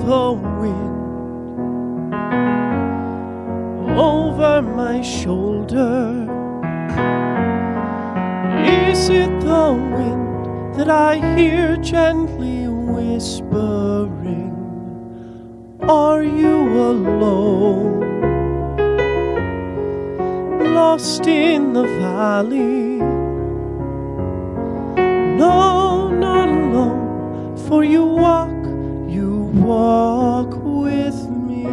the wind over my shoulder? Is it the wind that I hear gently whispering? Are you alone, lost in the valley? No, not alone, for you walk with me.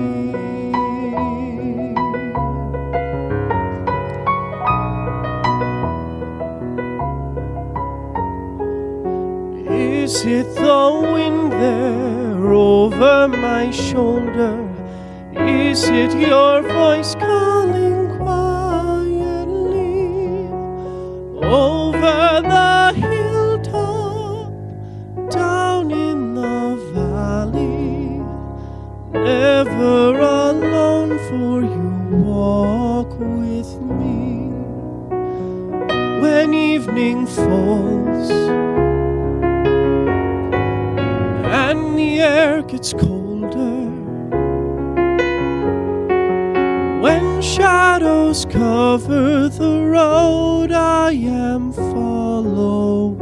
Is it the wind there over my shoulder? Is it your voice calling quietly over the hilltop, down in the valley? Never alone, for you walk with me. When evening falls and the air gets colder, when shadows cover the road I am following,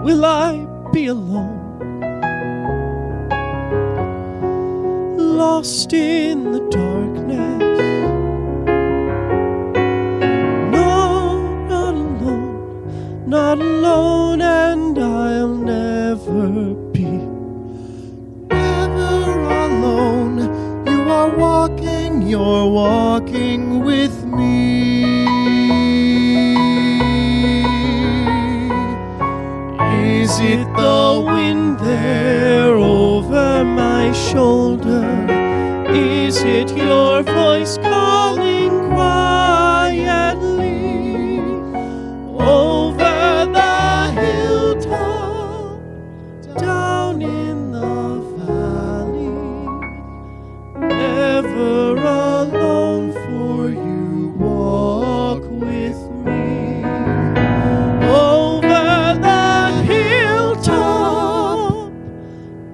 will I be alone, lost in the darkness? No, not alone, not alone, and I'll never be. Never alone, you are walking, you're walking with me. Is it the wind there over my shoulder? Is it your voice calling quietly over the hilltop, down in the valley? Never alone, for you walk with me over the hilltop,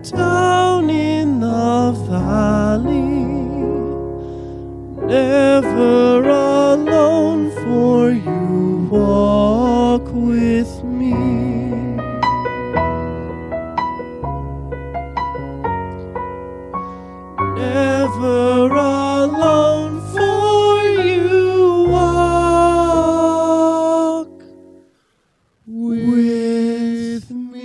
down in the valley. Never alone, for you walk with me. Never alone, for you walk with me.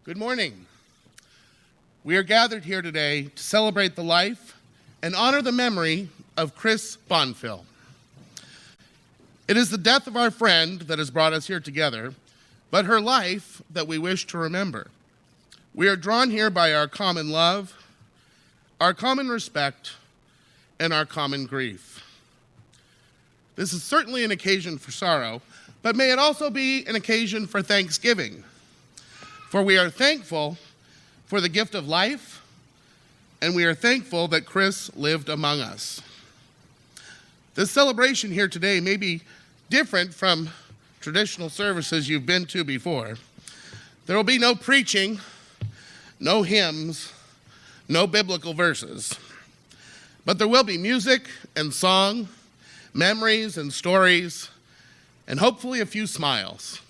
Good morning. We are gathered here today to celebrate the life and honor the memory of Kris Bonfil. It is the death of our friend that has brought us here together, but her life that we wish to remember. We are drawn here by our common love, our common respect, and our common grief. This is certainly an occasion for sorrow, but may it also be an occasion for thanksgiving. For we are thankful for the gift of life, and we are thankful that Kris lived among us. This celebration here today may be different from traditional services you've been to before. There will be no preaching, no hymns, no biblical verses. But there will be music and song, memories and stories, and hopefully a few smiles,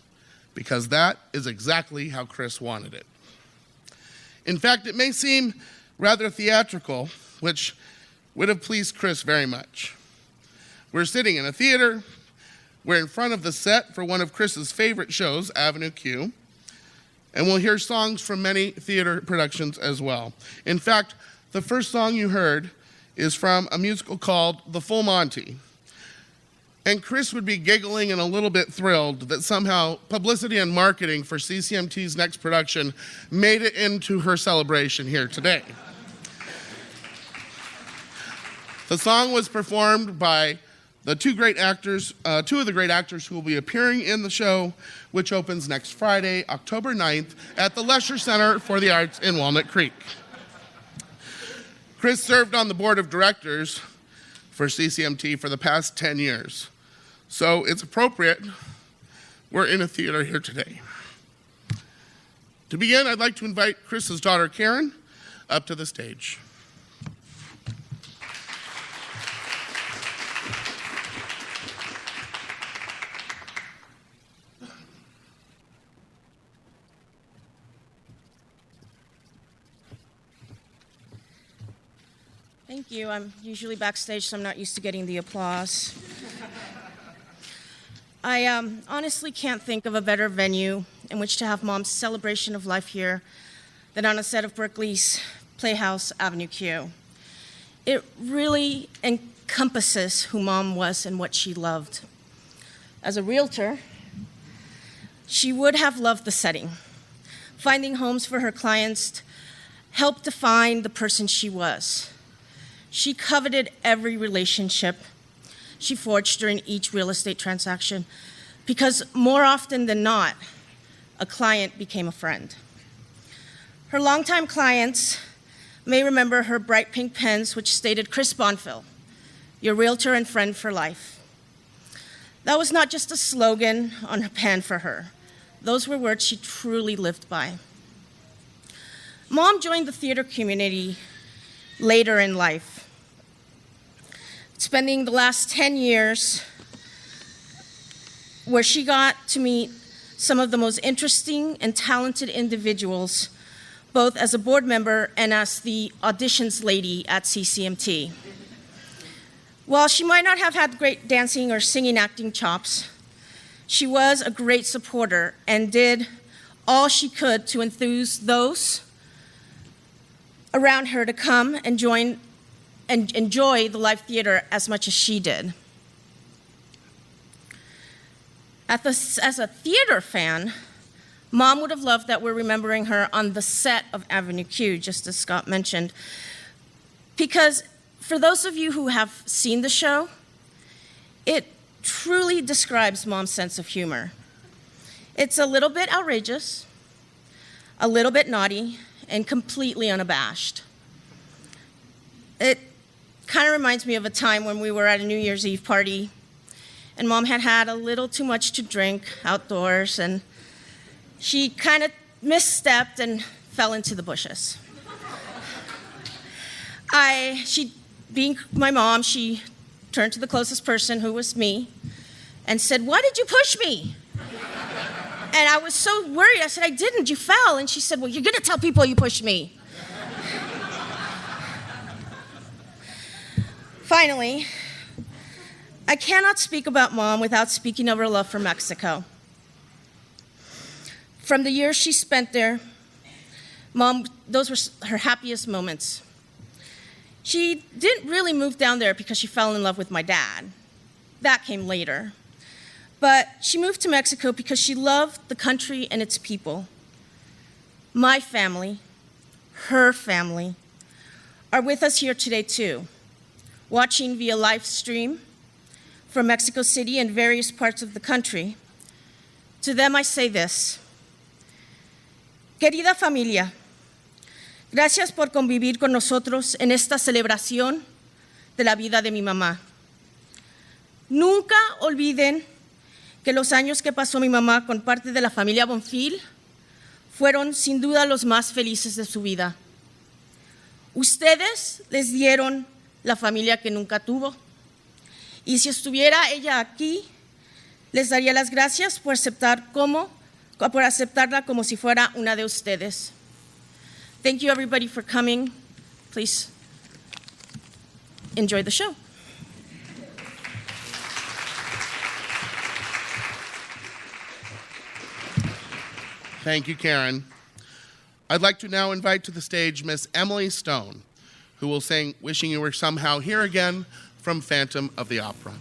because that is exactly how Kris wanted it. In fact, it may seem rather theatrical, which would have pleased Kris very much. We're sitting in a theater. We're in front of the set for one of Kris's favorite shows, Avenue Q, and we'll hear songs from many theater productions as well. In fact, the first song you heard is from a musical called The Full Monty. And Kris would be giggling and a little bit thrilled that somehow publicity and marketing for CCMT's next production made it into her celebration here today. The song was performed by the two of the great actors who will be appearing in the show, which opens next Friday, October 9th, at the Lesher Center for the Arts in Walnut Creek. Kris served on the board of directors for CCMT for the past 10 years. So it's appropriate we're in a theater here today. To begin, I'd like to invite Kris's daughter, Karen, up to the stage. Thank you. I'm usually backstage, so I'm not used to getting the applause. I honestly can't think of a better venue in which to have Mom's celebration of life here than on a set of Berkeley's Playhouse Avenue Q. It really encompasses who Mom was and what she loved. As a realtor, she would have loved the setting. Finding homes for her clients helped define the person she was. She coveted every relationship she forged during each real estate transaction because more often than not, a client became a friend. Her longtime clients may remember her bright pink pens which stated, "Kris Bonfil, your realtor and friend for life." That was not just a slogan on her pen for her. Those were words she truly lived by. Mom joined the theater community later in life, spending the last 10 years where she got to meet some of the most interesting and talented individuals, both as a board member and as the auditions lady at CCMT. While she might not have had great dancing or singing acting chops, she was a great supporter and did all she could to enthuse those around her to come and join and enjoy the live theater as much as she did. As a theater fan, Mom would have loved that we're remembering her on the set of Avenue Q, just as Scott mentioned. Because for those of you who have seen the show, it truly describes Mom's sense of humor. It's a little bit outrageous, a little bit naughty, and completely unabashed. It kind of reminds me of a time when we were at a New Year's Eve party and Mom had had a little too much to drink outdoors and she kind of misstepped and fell into the bushes. Being my mom, she turned to the closest person, who was me, and said, "Why did you push me?" And I was so worried. I said, "I didn't, you fell." And she said, "Well, you're gonna tell people you pushed me." Finally, I cannot speak about Mom without speaking of her love for Mexico. From the years she spent there, Mom, those were her happiest moments. She didn't really move down there because she fell in love with my dad. That came later. But she moved to Mexico because she loved the country and its people. My family, her family, are with us here today too, watching via live stream from Mexico City and various parts of the country. To them I say this: Querida familia, gracias por convivir con nosotros en esta celebración de la vida de mi mamá. Nunca olviden que los años que pasó mi mamá con parte de la familia Bonfil fueron sin duda los más felices de su vida. Ustedes les dieron la familia que nunca tuvo. Y si estuviera ella aquí, les daría las gracias por aceptarla como si fuera una de ustedes. Thank you, everybody, for coming. Please enjoy the show. Thank you, Karen. I'd like to now invite to the stage Miss Emily Stone, who will sing "Wishing You Were Somehow Here Again" from Phantom of the Opera.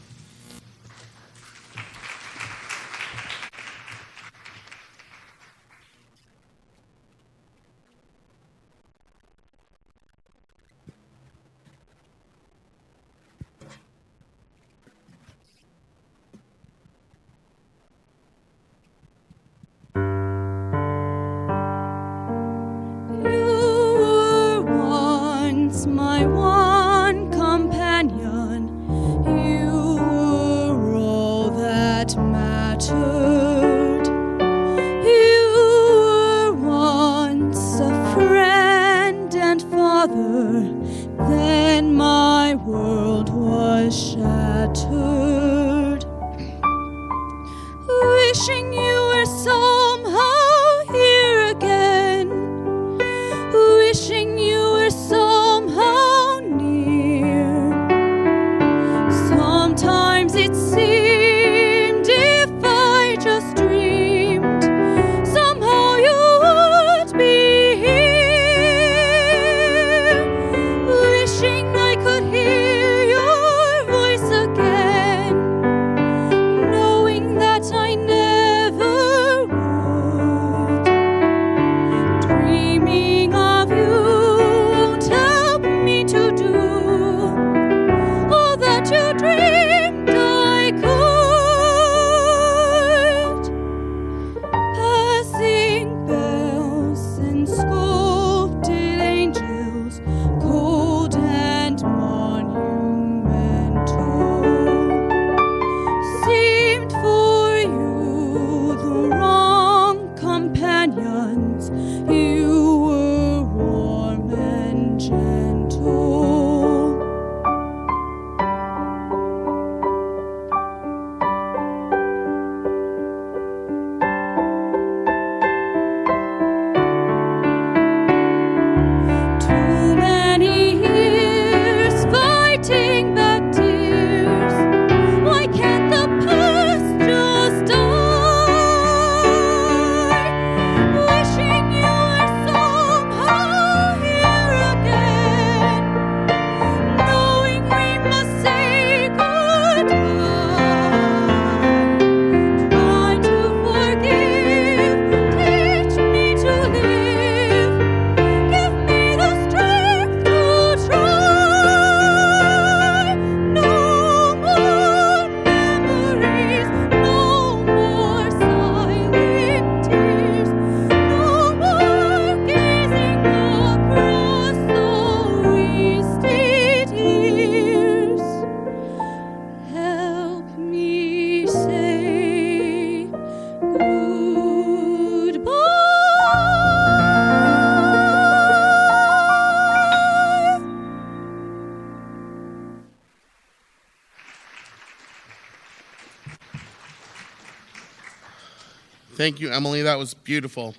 Thank you, Emily. That was beautiful.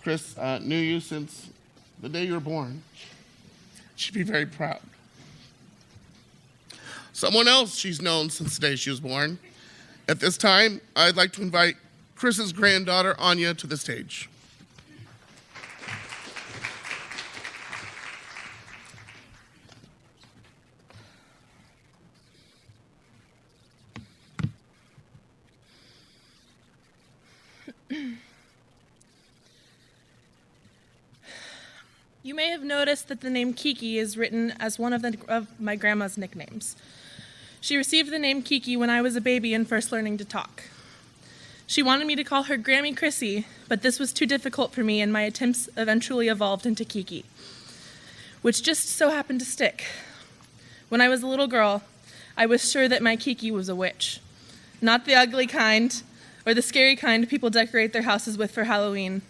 Kris knew you since the day you were born. She'd be very proud. Someone else she's known since the day she was born. At this time, I'd like to invite Kris's granddaughter, Anya, to the stage. You may have noticed that the name Kiki is written as one of my grandma's nicknames. She received the name Kiki when I was a baby and first learning to talk. She wanted me to call her Grammy Chrissy, but this was too difficult for me, and my attempts eventually evolved into Kiki, which just so happened to stick. When I was a little girl, I was sure that my Kiki was a witch. Not the ugly kind, or the scary kind people decorate their houses with for Halloween,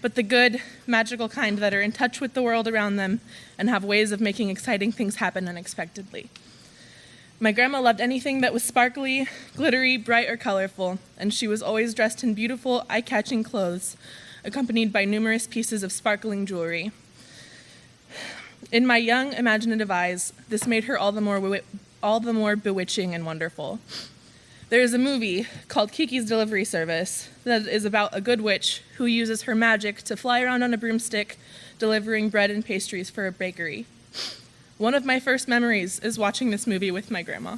but the good, magical kind that are in touch with the world around them and have ways of making exciting things happen unexpectedly. My grandma loved anything that was sparkly, glittery, bright, or colorful, and she was always dressed in beautiful, eye-catching clothes, accompanied by numerous pieces of sparkling jewelry. In my young, imaginative eyes, this made her all the more bewitching and wonderful. There is a movie called Kiki's Delivery Service that is about a good witch who uses her magic to fly around on a broomstick, delivering bread and pastries for a bakery. One of my first memories is watching this movie with my grandma.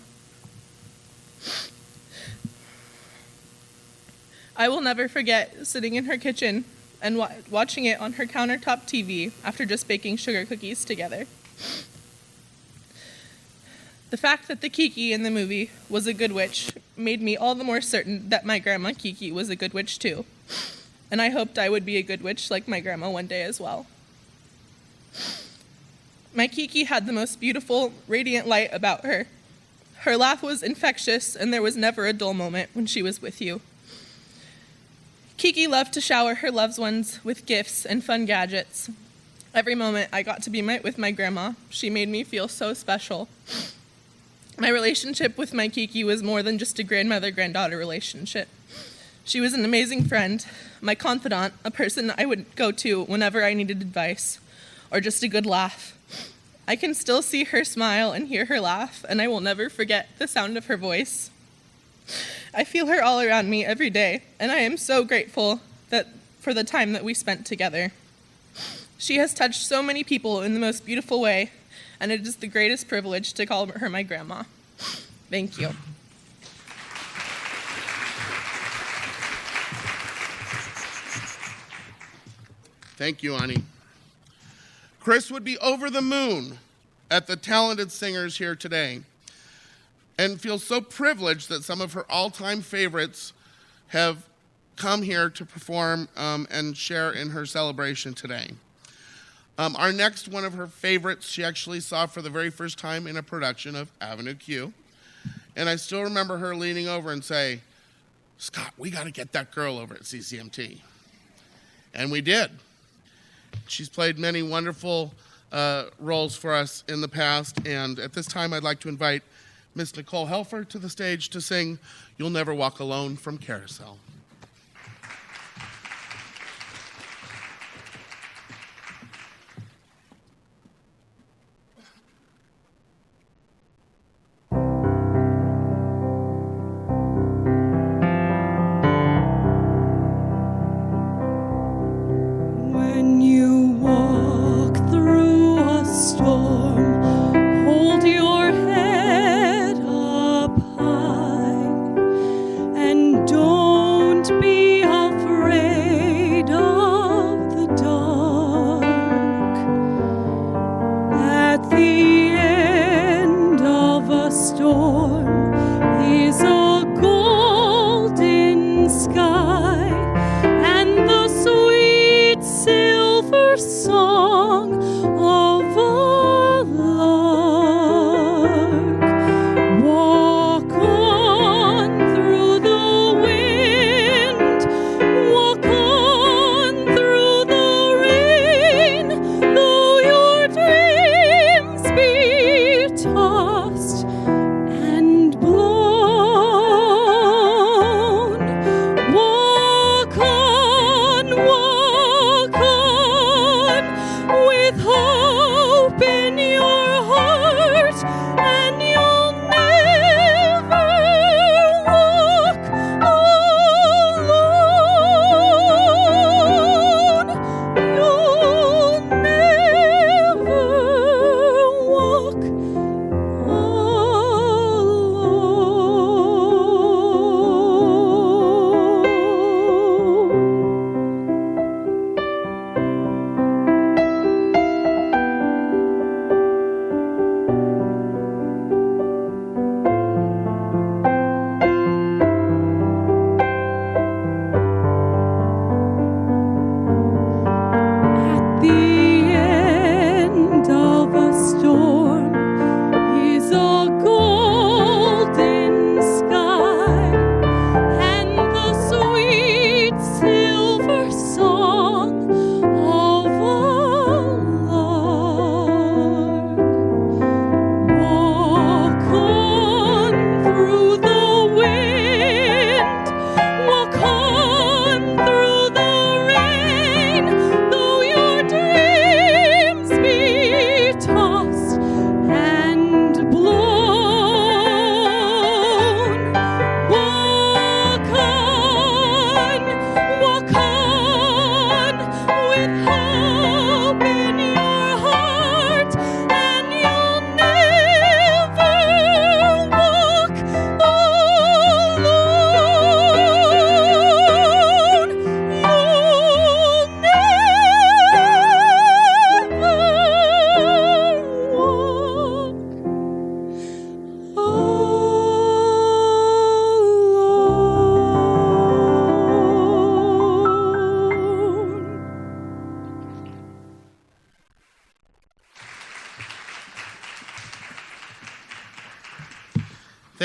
I will never forget sitting in her kitchen and watching it on her countertop TV after just baking sugar cookies together. The fact that the Kiki in the movie was a good witch made me all the more certain that my grandma Kiki was a good witch too. And I hoped I would be a good witch like my grandma one day as well. My Kiki had the most beautiful, radiant light about her. Her laugh was infectious, and there was never a dull moment when she was with you. Kiki loved to shower her loved ones with gifts and fun gadgets. Every moment I got to be with my grandma, she made me feel so special. My relationship with my Kiki was more than just a grandmother-granddaughter relationship. She was an amazing friend, my confidant, a person I would go to whenever I needed advice, or just a good laugh. I can still see her smile and hear her laugh, and I will never forget the sound of her voice. I feel her all around me every day, and I am so grateful for the time that we spent together. She has touched so many people in the most beautiful way, and it is the greatest privilege to call her my grandma. Thank you. Thank you, Ani. Kris would be over the moon at the talented singers here today and feels so privileged that some of her all-time favorites have come here to perform and share in her celebration today. Our next one of her favorites she actually saw for the very first time in a production of Avenue Q. And I still remember her leaning over and say, "Scott, we got to get that girl over at CCMT." And we did. She's played many wonderful roles for us in the past. And at this time, I'd like to invite Miss Nicole Helfer to the stage to sing "You'll Never Walk Alone" from Carousel. When you walk through a storm, hold your head up high and don't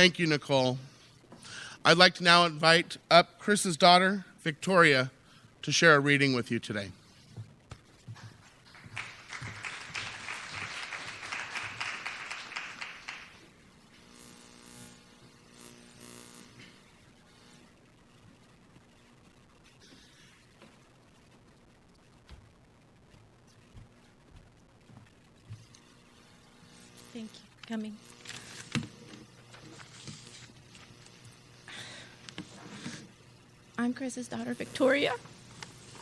Thank you, Nicole. I'd like to now invite up Kris's daughter, Victoria, to share a reading with you today. Thank you. Coming. I'm Kris's daughter, Victoria,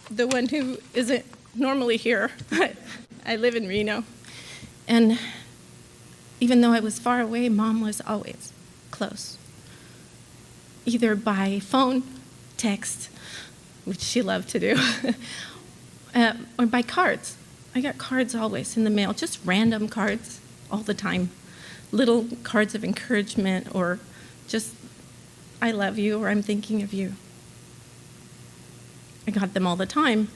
the one who isn't normally here. I live in Reno. And even though I was far away, Mom was always close. Either by phone, text, which she loved to do, or by cards. I got cards always in the mail, just random cards all the time. Little cards of encouragement or just, I love you, or I'm thinking of you. I got them all the time.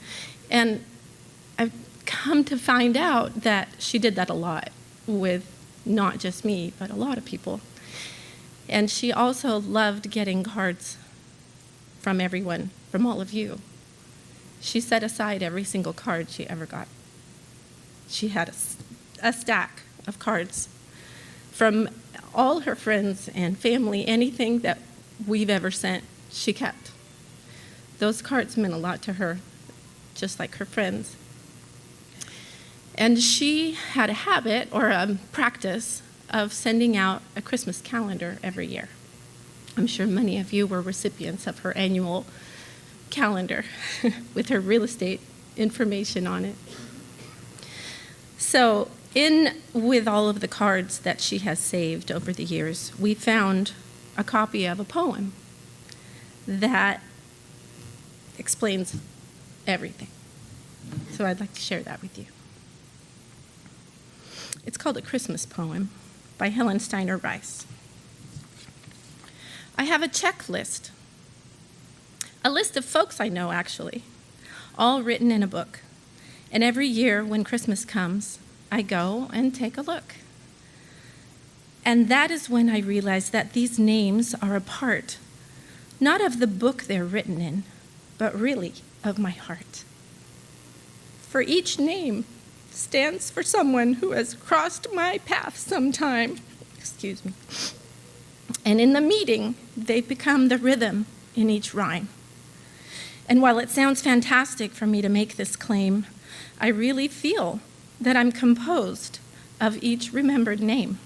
And I've come to find out that she did that a lot with not just me, but a lot of people. And she also loved getting cards from everyone, from all of you. She set aside every single card she ever got. She had a stack of cards from all her friends and family. Anything that we've ever sent, she kept. Those cards meant a lot to her, just like her friends. And she had a habit or a practice of sending out a Christmas calendar every year. I'm sure many of you were recipients of her annual calendar with her real estate information on it. So with all of the cards that she has saved over the years, we found a copy of a poem that explains everything. So I'd like to share that with you. It's called A Christmas Poem by Helen Steiner Rice. I have a checklist, a list of folks I know, actually, all written in a book. And every year when Christmas comes, I go and take a look. And that is when I realize that these names are a part, not of the book they're written in, but really of my heart. For each name stands for someone who has crossed my path sometime. Excuse me. And in the meeting, they become the rhythm in each rhyme. And while it sounds fantastic for me to make this claim, I really feel that I'm composed of each remembered name.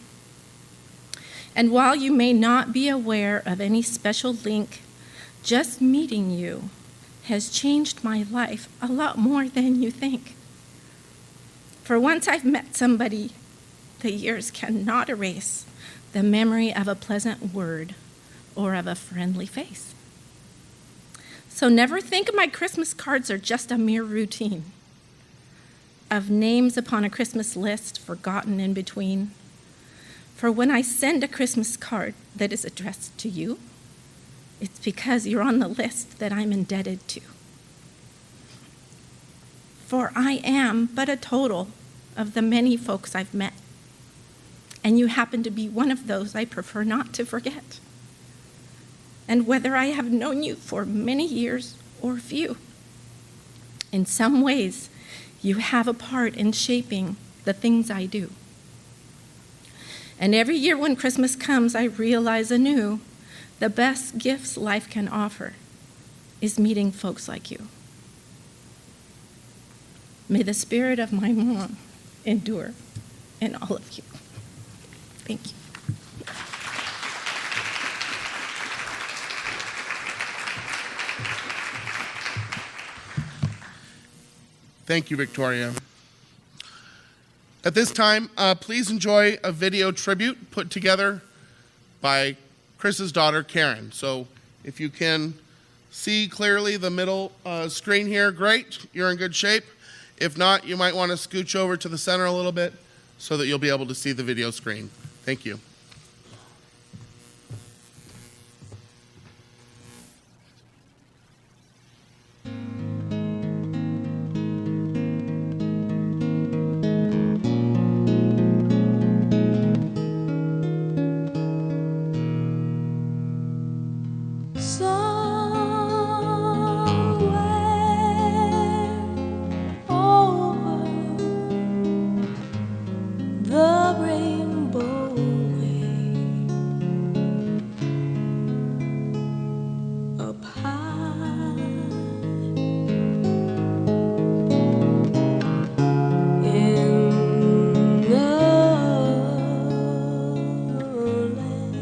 And while you may not be aware of any special link, just meeting you has changed my life a lot more than you think. For once I've met somebody, the years cannot erase the memory of a pleasant word or of a friendly face. So never think my Christmas cards are just a mere routine of names upon a Christmas list forgotten in between. For when I send a Christmas card that is addressed to you, it's because you're on the list that I'm indebted to. For I am but a total of the many folks I've met, and you happen to be one of those I prefer not to forget. And whether I have known you for many years or few, in some ways, you have a part in shaping the things I do. And every year when Christmas comes, I realize anew the best gifts life can offer is meeting folks like you. May the spirit of my mom endure in all of you. Thank you. Thank you, Victoria. At this time, please enjoy a video tribute put together by Kris's daughter, Karen. So if you can see clearly the middle screen here, great, you're in good shape. If not, you might want to scooch over to the center a little bit so that you'll be able to see the video screen. Thank you. somewhere over the rainbow way, up high in the land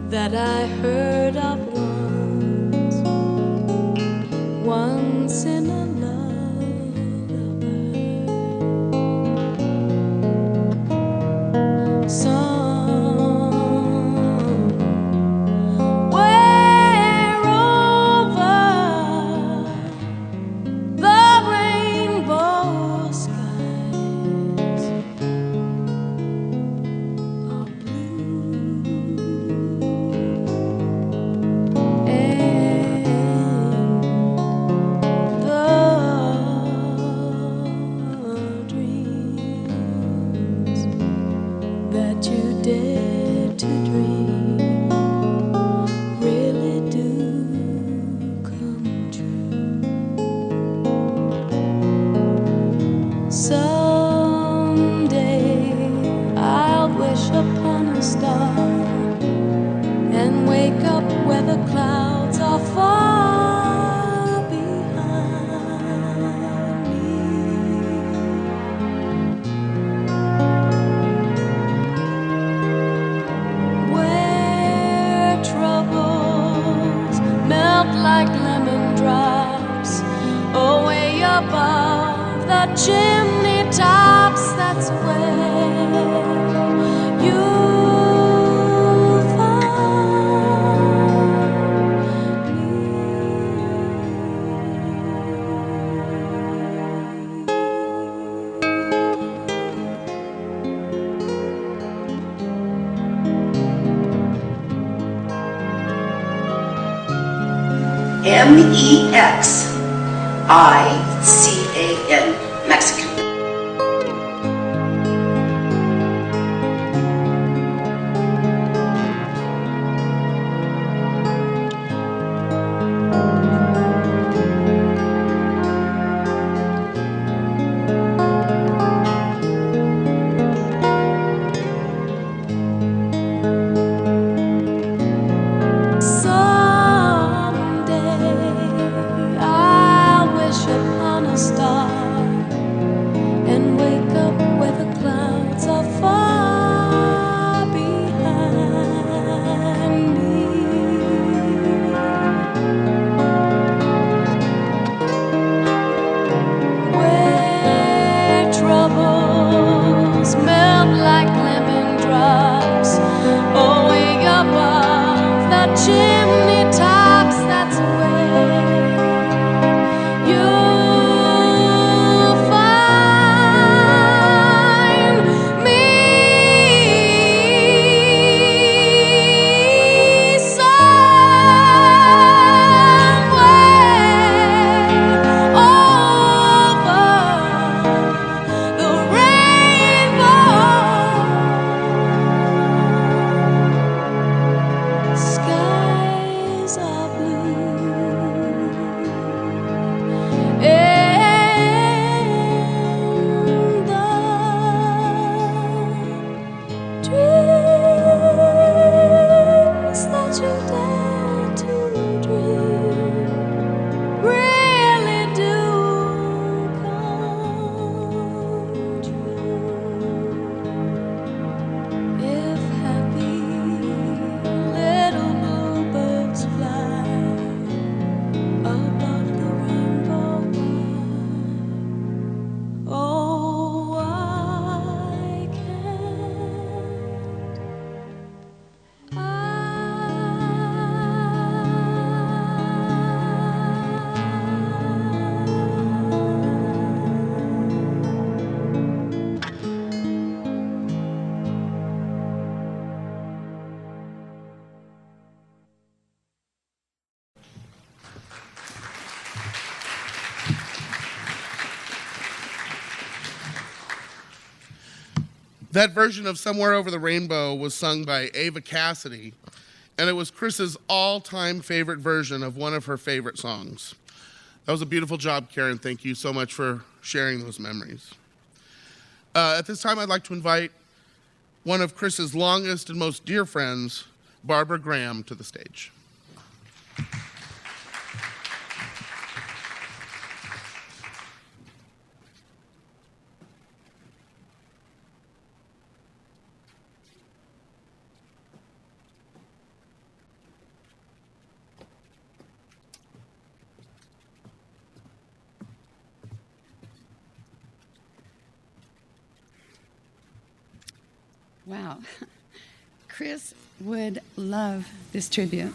that I heard of once in a lullaby. Somewhere over the rainbow skies are blue, and the dreams that you dare to dream really do come true. Someday I'll wish upon a star and wake up where the clouds are far behind me, where troubles melt like lemon drops away above the chimney tops. That's where you'll find me. MEXICAN, Mexican. Someday I'll wish upon a star and wake up where the clouds are far behind me, where troubles melt like lemon drops away above the chimney tops. That's where you'll find me. Somewhere over the rainbow skies are blue, and the dreams that you dare to dream really do come true. If happy little bluebirds fly above the rainbow wide, oh, why can't That version of Somewhere Over the Rainbow was sung by Ava Cassidy and it was Kris's all-time favorite version of one of her favorite songs. That was a beautiful job, Karen. Thank you so much for sharing those memories. At this time, I'd like to invite one of Kris's longest and most dear friends, Barbara Graham, to the stage. Wow. Kris would love this tribute.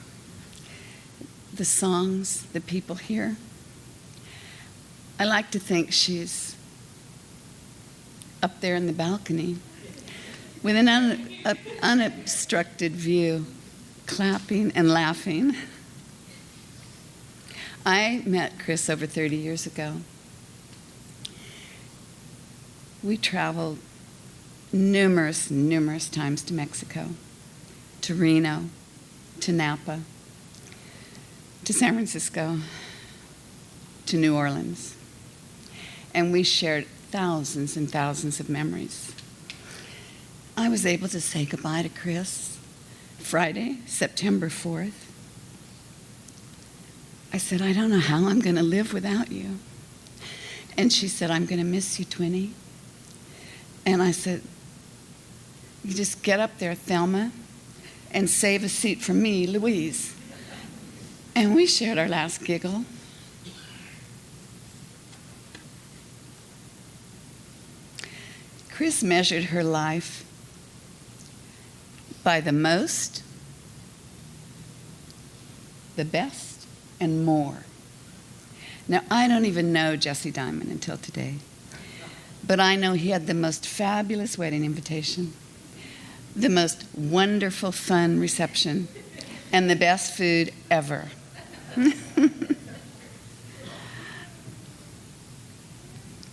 The songs, the people here. I like to think she's up there in the balcony with an unobstructed view, clapping and laughing. I met Kris over 30 years ago. We traveled numerous times to Mexico, to Reno, to Napa, to San Francisco, to New Orleans. And we shared thousands and thousands of memories. I was able to say goodbye to Kris Friday, September 4th. I said, I don't know how I'm going to live without you. And she said, I'm going to miss you, Twinnie. And I said, you just get up there, Thelma, and save a seat for me, Louise. And we shared our last giggle. Kris measured her life by the most, the best, and more. Now, I don't even know Jesse Diamond until today, but I know he had the most fabulous wedding invitation, the most wonderful, fun reception, and the best food ever.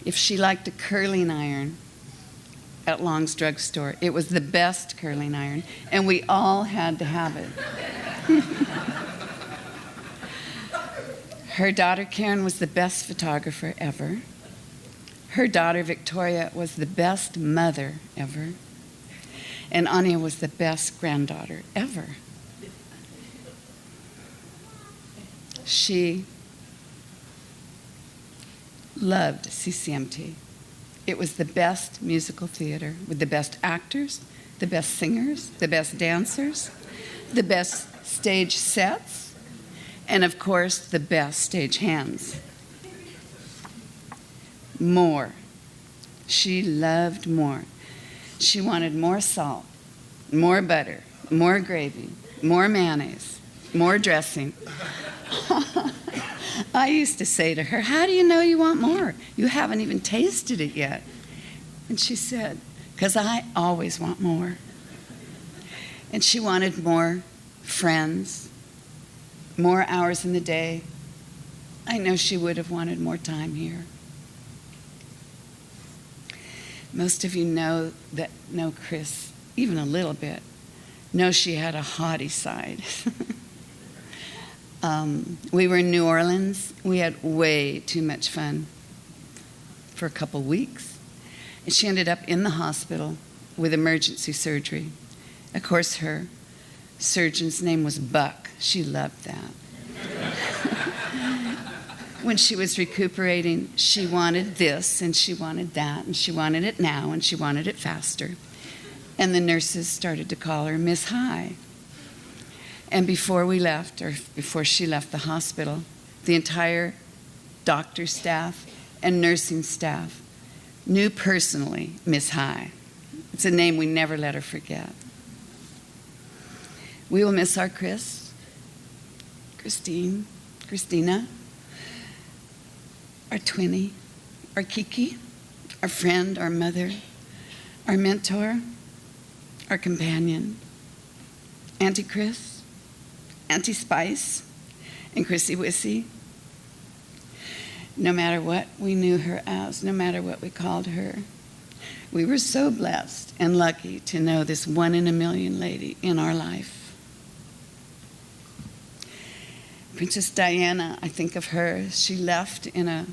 If she liked a curling iron at Long's drugstore, it was the best curling iron, and we all had to have it. Her daughter Karen was the best photographer ever. Her daughter Victoria was the best mother ever. And Anya was the best granddaughter ever. She loved CCMT. It was the best musical theater with the best actors, the best singers, the best dancers, the best stage sets, and of course, the best stage hands. More. She loved more. She wanted more salt, more butter, more gravy, more mayonnaise, more dressing. I used to say to her, how do you know you want more? You haven't even tasted it yet. And she said, because I always want more. And she wanted more friends, more hours in the day. I know she would have wanted more time here. Most of you know Kris, even a little bit, know she had a haughty side. We were in New Orleans. We had way too much fun for a couple weeks. And she ended up in the hospital with emergency surgery. Of course, her surgeon's name was Buck. She loved that. When she was recuperating, she wanted this, and she wanted that, and she wanted it now, and she wanted it faster. And the nurses started to call her Miss High. And before we left, or before she left the hospital, the entire doctor staff and nursing staff knew personally Miss High. It's a name we never let her forget. We will miss our Kris, Christina, our Twinnie, our Kiki, our friend, our mother, our mentor, our companion, Auntie Kris, Auntie Spice, and Chrissy Wissy. No matter what we knew her as, no matter what we called her, we were so blessed and lucky to know this one in a million lady in our life. Princess Diana, I think of her. She left in a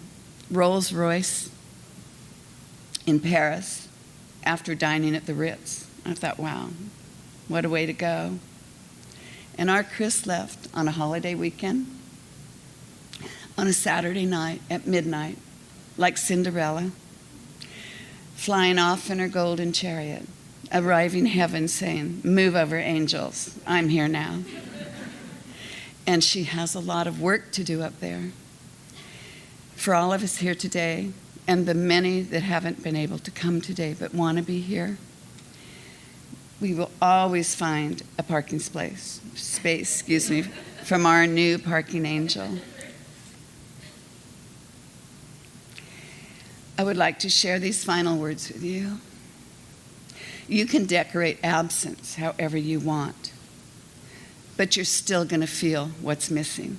Rolls Royce in Paris after dining at the Ritz. I thought, wow, what a way to go. And our Kris left on a holiday weekend, on a Saturday night at midnight, like Cinderella, flying off in her golden chariot, arriving heaven saying, "Move over, angels, I'm here now." And she has a lot of work to do up there. For all of us here today, and the many that haven't been able to come today but want to be here, we will always find a parking space, from our new parking angel. I would like to share these final words with you. You can decorate absence however you want, but you're still going to feel what's missing.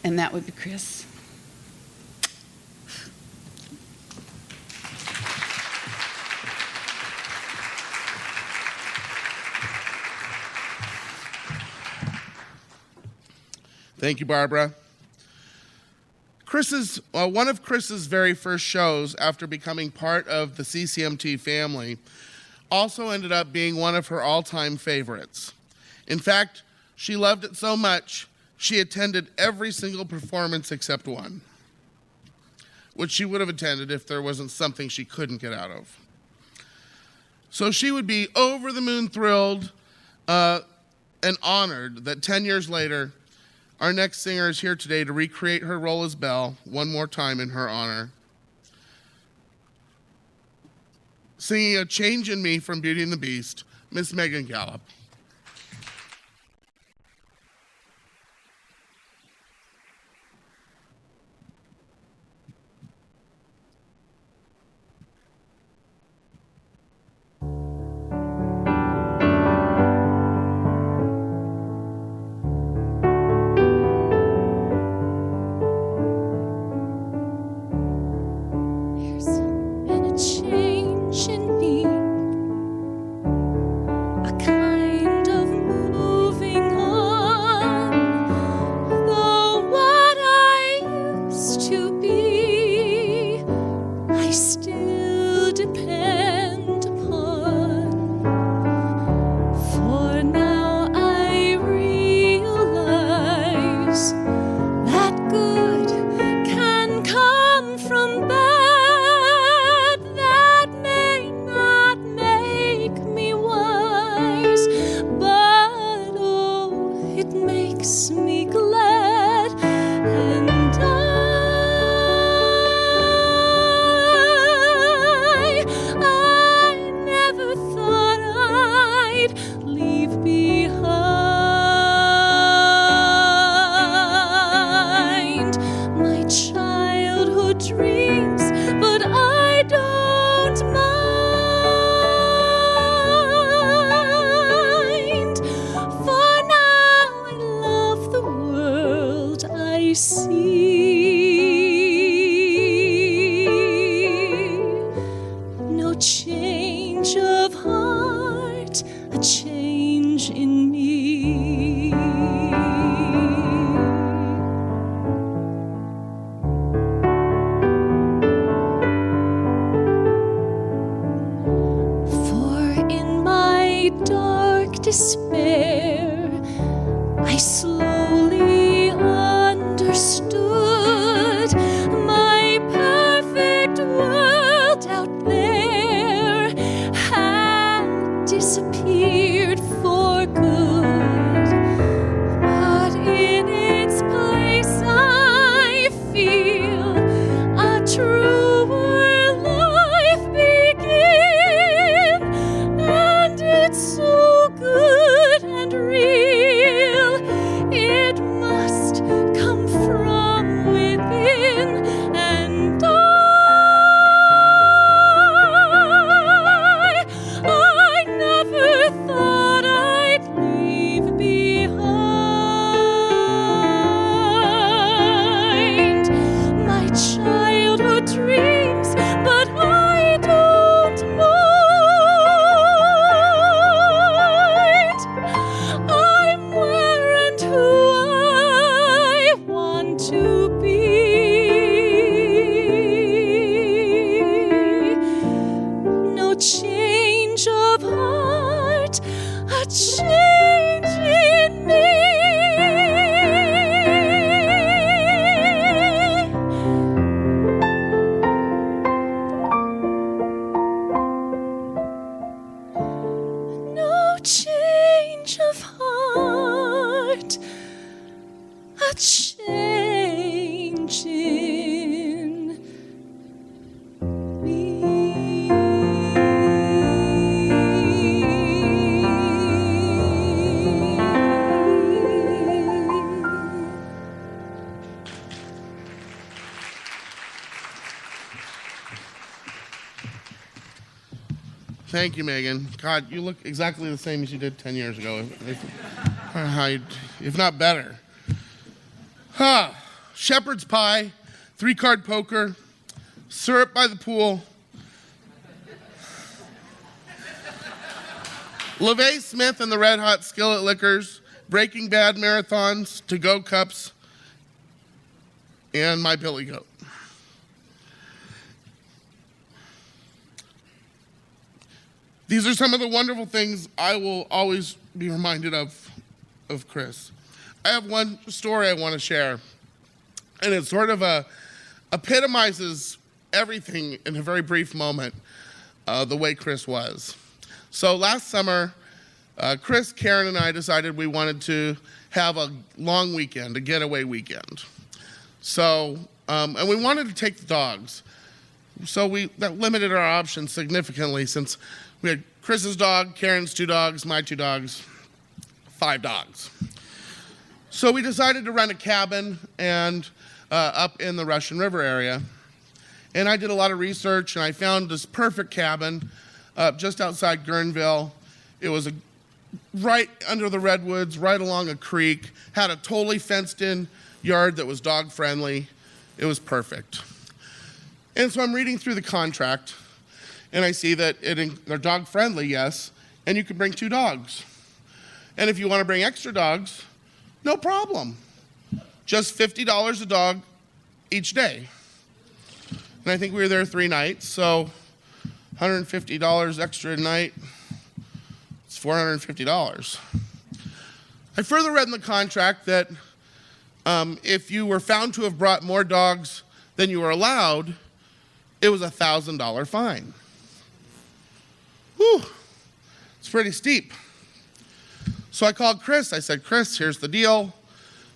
And that would be Kris. Thank you, Barbara. One of Kris's very first shows after becoming part of the CCMT family also ended up being one of her all-time favorites. In fact, she loved it so much, she attended every single performance except one, which she would have attended if there wasn't something she couldn't get out of. So she would be over the moon thrilled and honored that 10 years later, our next singer is here today to recreate her role as Belle one more time in her honor. Singing A Change in Me from Beauty and the Beast, Miss Megan Gallup. It's so good and real. changing me. Thank you, Megan. God, you look exactly the same as you did 10 years ago, if not better. Shepherd's pie, 3-card poker, syrup by the pool, LeVay Smith and the Red Hot Skillet Liquors, Breaking Bad marathons, to-go cups, and my billy goat. These are some of the wonderful things I will always be reminded of Kris. I have one story I want to share, and it sort of epitomizes everything in a very brief moment, the way Kris was. So last summer, Kris, Karen, and I decided we wanted to have a long weekend, a getaway weekend. So, and we wanted to take the dogs. So that limited our options significantly, since we had Chris's dog, Karen's 2 dogs, my 2 dogs, 5 dogs. So we decided to rent a cabin and up in the Russian River area. And I did a lot of research, and I found this perfect cabin just outside Guerneville. It was right under the redwoods, right along a creek, had a totally fenced-in yard that was dog-friendly. It was perfect. And so I'm reading through the contract, and I see that they're dog-friendly, yes, and you can bring 2 dogs. And if you want to bring extra dogs, no problem. Just $50 a dog each day. And I think we were there 3 nights, so $150 extra a night, it's $450. I further read in the contract that if you were found to have brought more dogs than you were allowed, it was a $1,000 fine. Whew, it's pretty steep. So I called Kris. I said, Kris, here's the deal.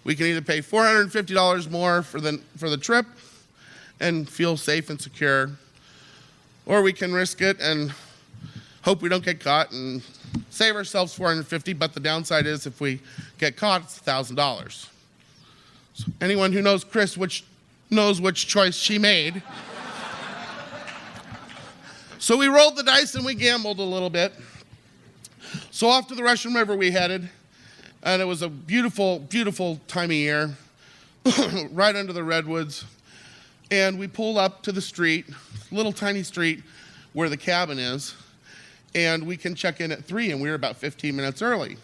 We can either pay $450 more for the trip and feel safe and secure, or we can risk it and hope we don't get caught and save ourselves $450, but the downside is if we get caught, it's $1,000. So anyone who knows Kris knows which choice she made. So we rolled the dice and we gambled a little bit. So off to the Russian River we headed, and it was a beautiful, beautiful time of year, right under the redwoods. And we pulled up to the street, little tiny street where the cabin is, and we can check in at 3, and we were about 15 minutes early.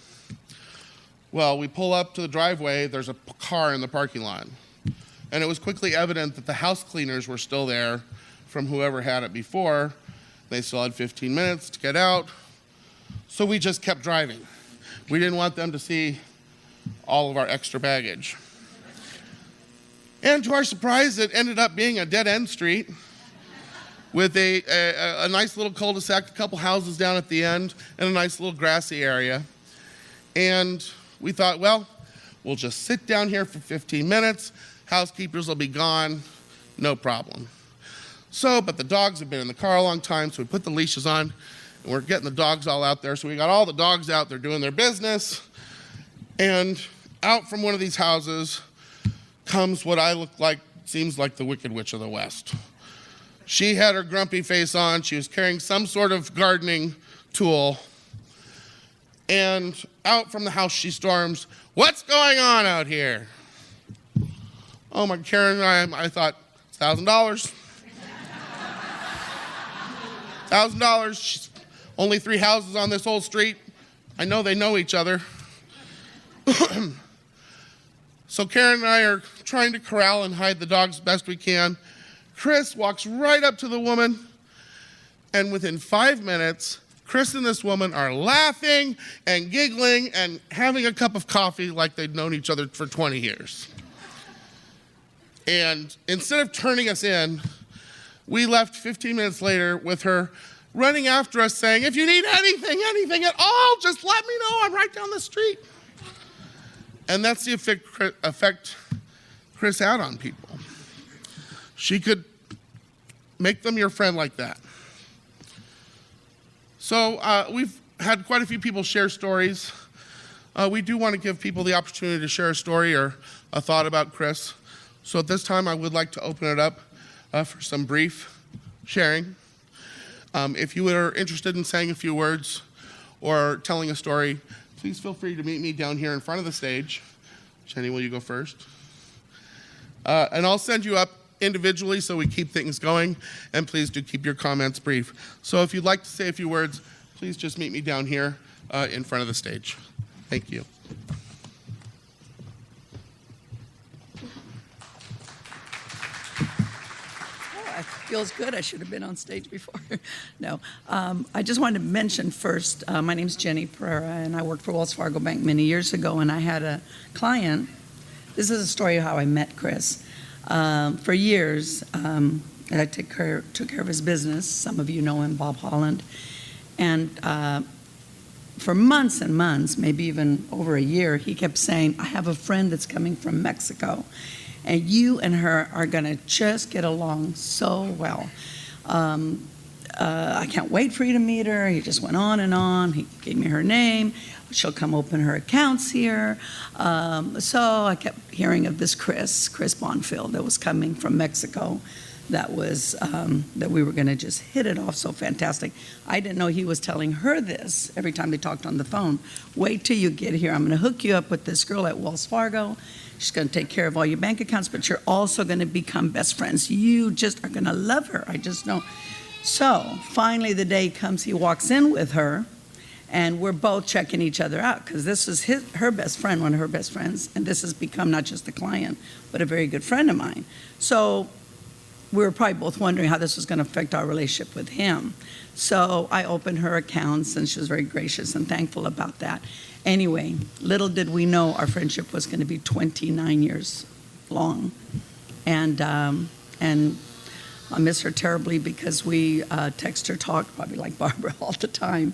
Well, we pull up to the driveway, there's a car in the parking lot. And it was quickly evident that the house cleaners were still there from whoever had it before. They still had 15 minutes to get out. So we just kept driving. We didn't want them to see all of our extra baggage. And to our surprise, it ended up being a dead-end street with a nice little cul-de-sac, a couple houses down at the end, and a nice little grassy area. And we thought, well, we'll just sit down here for 15 minutes. Housekeepers will be gone, no problem. So, but the dogs have been in the car a long time, so we put the leashes on, and we're getting the dogs all out there. So we got all the dogs out there doing their business. And out from one of these houses comes what I look like, seems like the Wicked Witch of the West. She had her grumpy face on. She was carrying some sort of gardening tool. And out from the house she storms, "What's going on out here?" Oh my, Karen and I thought, $1,000. $1,000. Only 3 houses on this whole street. I know they know each other. So Karen and I are trying to corral and hide the dogs best we can. Kris walks right up to the woman, and within 5 minutes, Kris and this woman are laughing and giggling and having a cup of coffee like they'd known each other for 20 years. And instead of turning us in, we left 15 minutes later with her running after us saying, "If you need anything at all, just let me know. I'm right down the street." And that's the effect Kris had on people. She could make them your friend like that. So we've had quite a few people share stories. We do want to give people the opportunity to share a story or a thought about Kris. So at this time, I would like to open it up for some brief sharing. If you are interested in saying a few words or telling a story, please feel free to meet me down here in front of the stage. Jenny, will you go first? And I'll send you up individually so we keep things going, and please do keep your comments brief. So if you'd like to say a few words, please just meet me down here in front of the stage. Thank you. It feels good. I should have been on stage before. No. I just wanted to mention first, my name's Jenny Pereira, and I worked for Wells Fargo Bank many years ago, and I had a client. This is a story of how I met Kris. For years, I took care of his business. Some of you know him, Bob Holland. And for months and months, maybe even over a year, he kept saying, I have a friend that's coming from Mexico, and you and her are going to just get along so well. I can't wait for you to meet her. He just went on and on. He gave me her name. She'll come open her accounts here. So I kept hearing of this Kris Bonfil that was coming from Mexico. That was that we were going to just hit it off so fantastic. I didn't know he was telling her this every time they talked on the phone. Wait till you get here. I'm going to hook you up with this girl at Wells Fargo. She's going to take care of all your bank accounts, but you're also going to become best friends. You just are going to love her. I just know. So finally the day comes, he walks in with her, and we're both checking each other out because this is her best friend, one of her best friends, and this has become not just a client, but a very good friend of mine. So we were probably both wondering how this was going to affect our relationship with him. So I opened her accounts, and she was very gracious and thankful about that. Anyway, little did we know our friendship was going to be 29 years long. And I miss her terribly because we text or talk, probably like Barbara, all the time.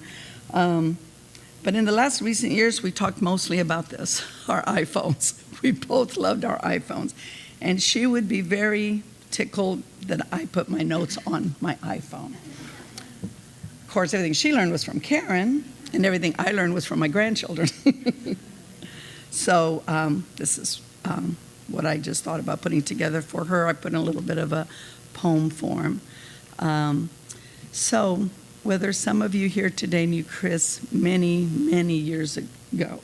But in the last recent years, we talked mostly about this, our iPhones. We both loved our iPhones. And she would be very tickled that I put my notes on my iPhone. Of course, everything she learned was from Karen, and everything I learned was from my grandchildren. So this is what I just thought about putting together for her. I put in a little bit of a poem form. So whether some of you here today knew Kris many, many years ago,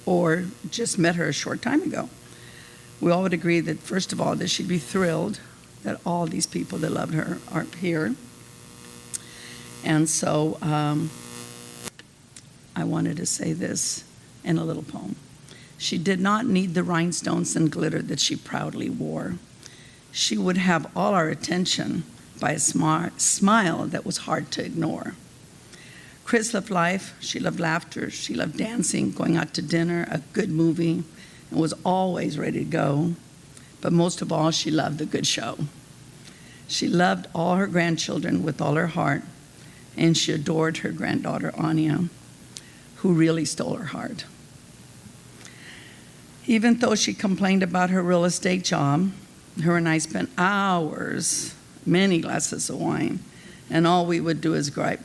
or just met her a short time ago, we all would agree that, first of all, that she'd be thrilled that all these people that loved her are here. And so I wanted to say this in a little poem. She did not need the rhinestones and glitter that she proudly wore. She would have all our attention by a smile that was hard to ignore. Kris loved life, she loved laughter, she loved dancing, going out to dinner, a good movie, and was always ready to go. But most of all, she loved the good show. She loved all her grandchildren with all her heart, and she adored her granddaughter, Anya, who really stole her heart. Even though she complained about her real estate job, her and I spent hours, many glasses of wine, and all we would do is gripe.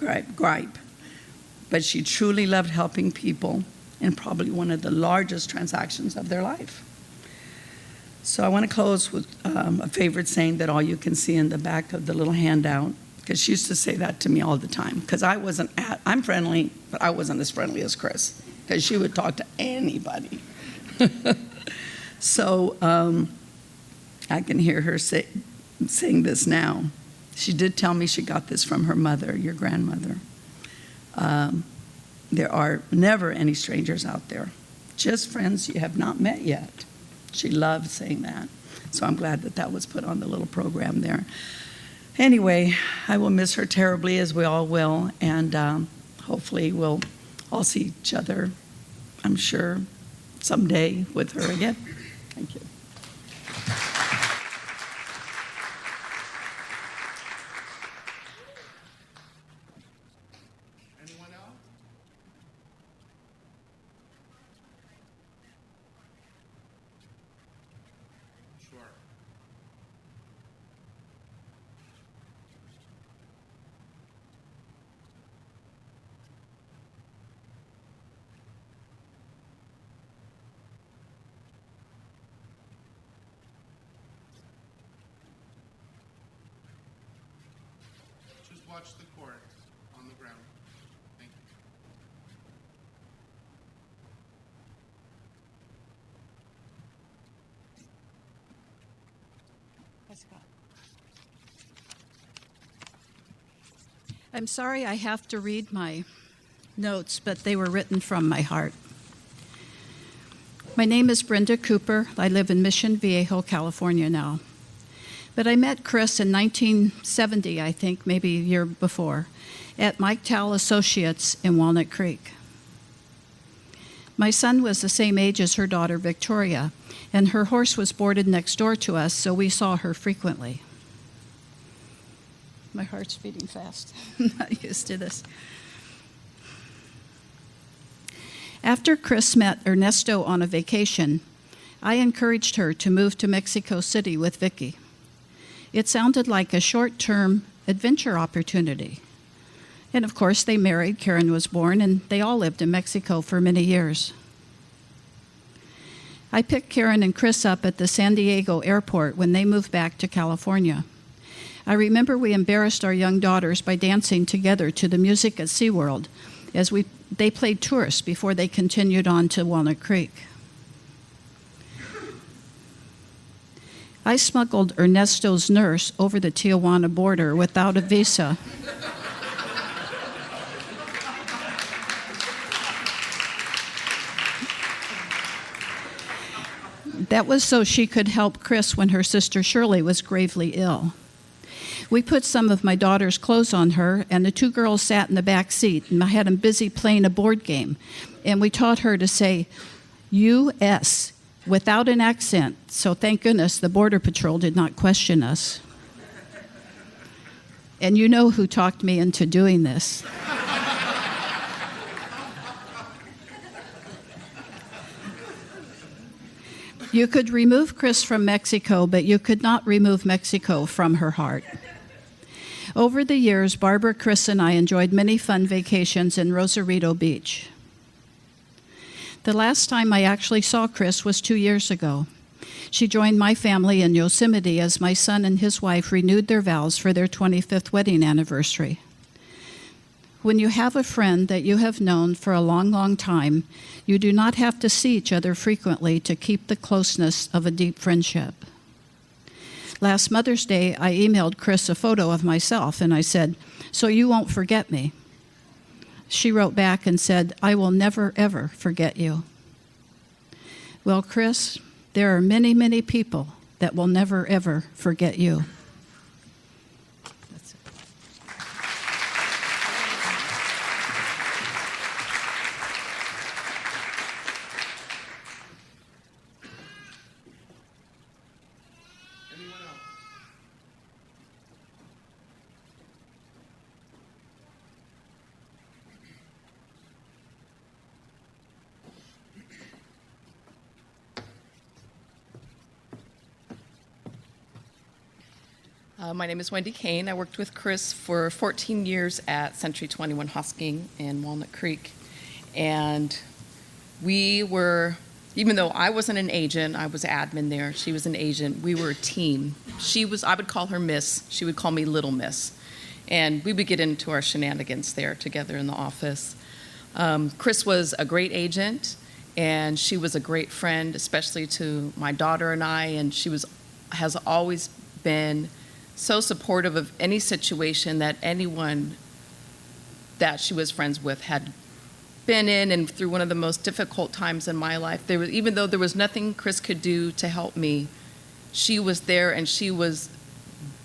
But she truly loved helping people in probably one of the largest transactions of their life. So I want to close with a favorite saying that all you can see in the back of the little handout, because she used to say that to me all the time, because I'm friendly, but I wasn't as friendly as Kris, because she would talk to anybody. So I can hear her saying this now. She did tell me she got this from her mother, your grandmother. There are never any strangers out there, just friends you have not met yet. She loved saying that. So I'm glad that that was put on the little program there. Anyway, I will miss her terribly, as we all will, and hopefully we'll all see each other, I'm sure, someday with her again. Thank you. Anyone else? watch the court on the ground. Thank you. I'm sorry I have to read my notes, but they were written from my heart. My name is Brenda Cooper. I live in Mission Viejo, California now. But I met Kris in 1970, I think, maybe a year before, at Mike Tal Associates in Walnut Creek. My son was the same age as her daughter, Victoria, and her horse was boarded next door to us, so we saw her frequently. My heart's beating fast. I'm not used to this. After Kris met Ernesto on a vacation, I encouraged her to move to Mexico City with Vicky. It sounded like a short-term adventure opportunity. And of course, they married, Karen was born, and they all lived in Mexico for many years. I picked Karen and Kris up at the San Diego airport when they moved back to California. I remember we embarrassed our young daughters by dancing together to the music at SeaWorld as they played tourists before they continued on to Walnut Creek. I smuggled Ernesto's nurse over the Tijuana border without a visa. That was so she could help Kris when her sister Shirley was gravely ill. We put some of my daughter's clothes on her, and the two girls sat in the back seat, and I had them busy playing a board game. And we taught her to say U.S. without an accent, so thank goodness the Border Patrol did not question us. And you know who talked me into doing this. You could remove Kris from Mexico, but you could not remove Mexico from her heart. Over the years, Barbara, Kris, and I enjoyed many fun vacations in Rosarito Beach. The last time I actually saw Kris was 2 years ago. She joined my family in Yosemite as my son and his wife renewed their vows for their 25th wedding anniversary. When you have a friend that you have known for a long, long time, you do not have to see each other frequently to keep the closeness of a deep friendship. Last Mother's Day, I emailed Kris a photo of myself, and I said, "So you won't forget me." She wrote back and said, "I will never, ever forget you." Well, Kris, there are many, many people that will never, ever forget you. That's it. Anyone else? My name is Wendy Kane. I worked with Kris for 14 years at Century 21 Hosking in Walnut Creek. And we were, even though I wasn't an agent, I was admin there, she was an agent, we were a team. I would call her Miss, she would call me Little Miss. And we would get into our shenanigans there together in the office. Kris was a great agent, and she was a great friend, especially to my daughter and I, and has always been so supportive of any situation that anyone that she was friends with had been in, and through one of the most difficult times in my life. Even though there was nothing Kris could do to help me, she was there, and she was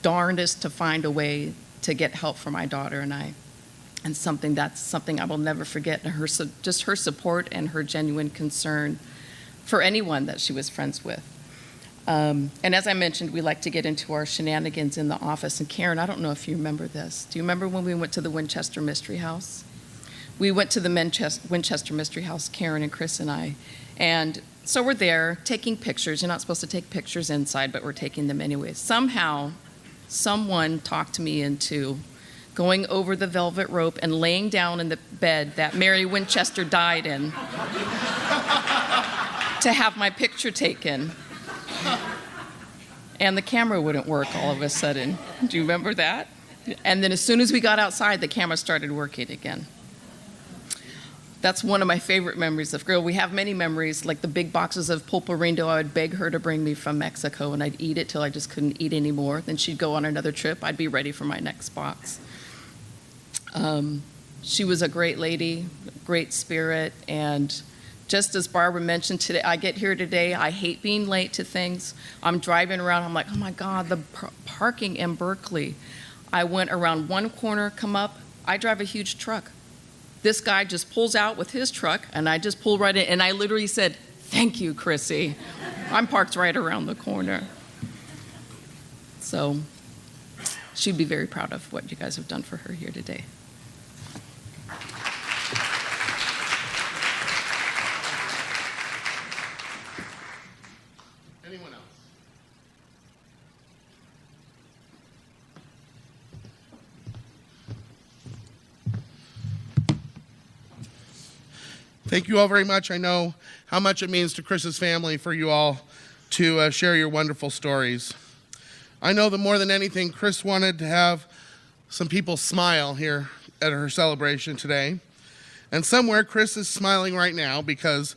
darndest to find a way to get help for my daughter and I. And something I will never forget. Just her support and her genuine concern for anyone that she was friends with. And as I mentioned, we like to get into our shenanigans in the office. And Karen, I don't know if you remember this. Do you remember when we went to the Winchester Mystery House? We went to the Winchester Mystery House, Karen and Kris and I. And so we're there taking pictures. You're not supposed to take pictures inside, but we're taking them anyway. Somehow, someone talked me into going over the velvet rope and laying down in the bed that Mary Winchester died in to have my picture taken. And the camera wouldn't work all of a sudden. Do you remember that? And then as soon as we got outside, the camera started working again. That's one of my favorite memories of Girl. We have many memories, like the big boxes of pulparindo. I would beg her to bring me from Mexico, and I'd eat it till I just couldn't eat anymore. Then she'd go on another trip. I'd be ready for my next box. She was a great lady, great spirit, and just as Barbara mentioned today, I get here today, I hate being late to things. I'm driving around, I'm like, oh my God, the parking in Berkeley. I went around one corner, come up, I drive a huge truck. This guy just pulls out with his truck, and I just pulled right in, and I literally said, thank you, Chrissy. I'm parked right around the corner. So she'd be very proud of what you guys have done for her here today. Anyone else? Thank you all very much. I know how much it means to Kris's family for you all to share your wonderful stories. I know that more than anything, Kris wanted to have some people smile here at her celebration today. And somewhere Kris is smiling right now because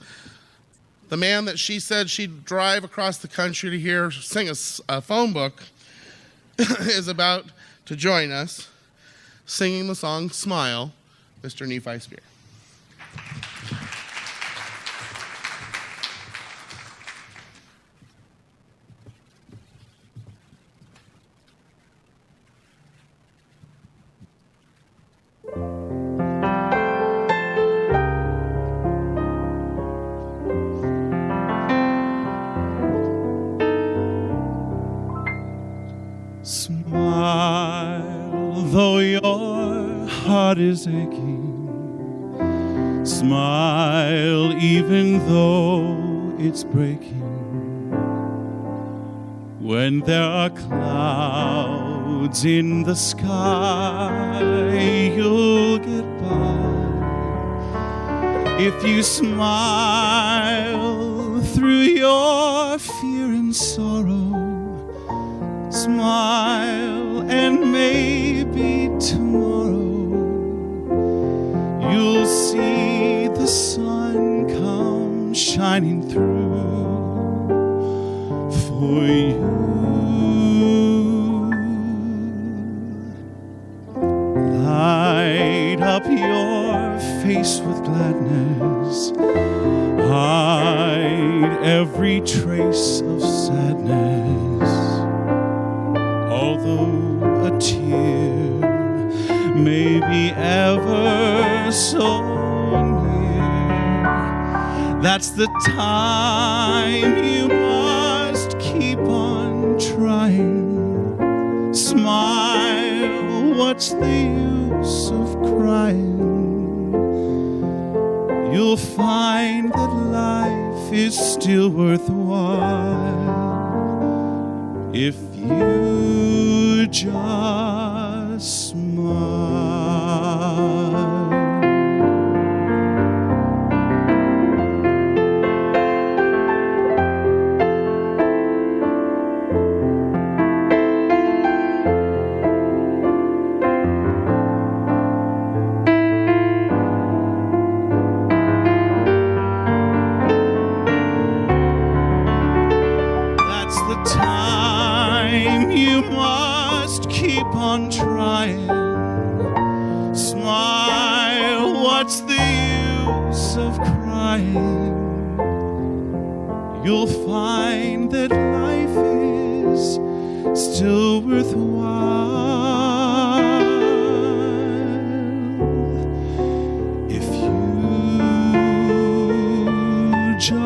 the man that she said she'd drive across the country to hear sing a phone book is about to join us singing the song Smile, Mr. Nephi Spear. Smile, though your heart is aching. Smile, even though it's breaking. When there are clouds in the sky, you'll get by. If you smile through your fear and sorrow, smile, and maybe tomorrow you'll see the sun come shining through for you. Light up your face with gladness, hide every trace of sadness. Although a tear may be ever so near, that's the time you must keep on trying. Smile, what's the use of crying? You'll find that life is still worthwhile if you just smile. That's the time you must keep on trying. Smile, what's the use of crying? You'll find that life is still worthwhile if you just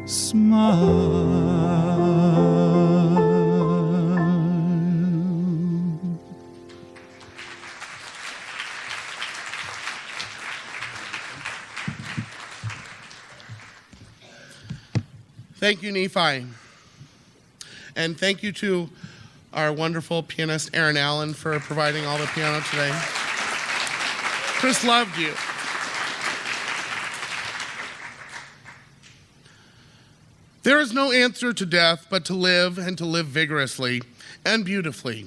smile. Thank you, Nephi. And thank you to our wonderful pianist, Aaron Allen, for providing all the piano today. Kris loved you. There is no answer to death but to live, and to live vigorously and beautifully.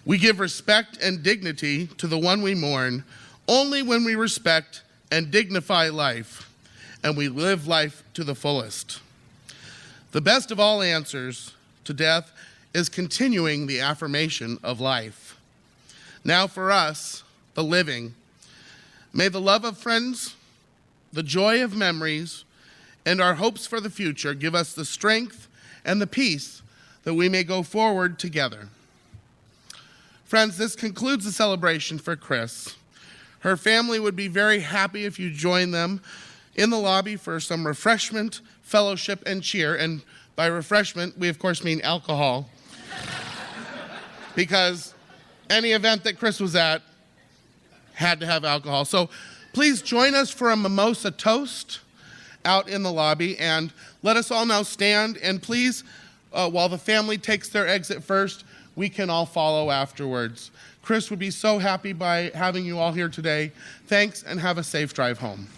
We give respect and dignity to the one we mourn only when we respect and dignify life, and we live life to the fullest. The best of all answers to death is continuing the affirmation of life. Now for us, the living, may the love of friends, the joy of memories, and our hopes for the future give us the strength and the peace that we may go forward together. Friends, this concludes the celebration for Kris. Her family would be very happy if you join them in the lobby for some refreshment, fellowship, and cheer. And by refreshment, we of course mean alcohol. Because any event that Kris was at had to have alcohol. So please join us for a mimosa toast out in the lobby, and let us all now stand, and please, while the family takes their exit first, we can all follow afterwards. Kris would be so happy by having you all here today. Thanks, and have a safe drive home.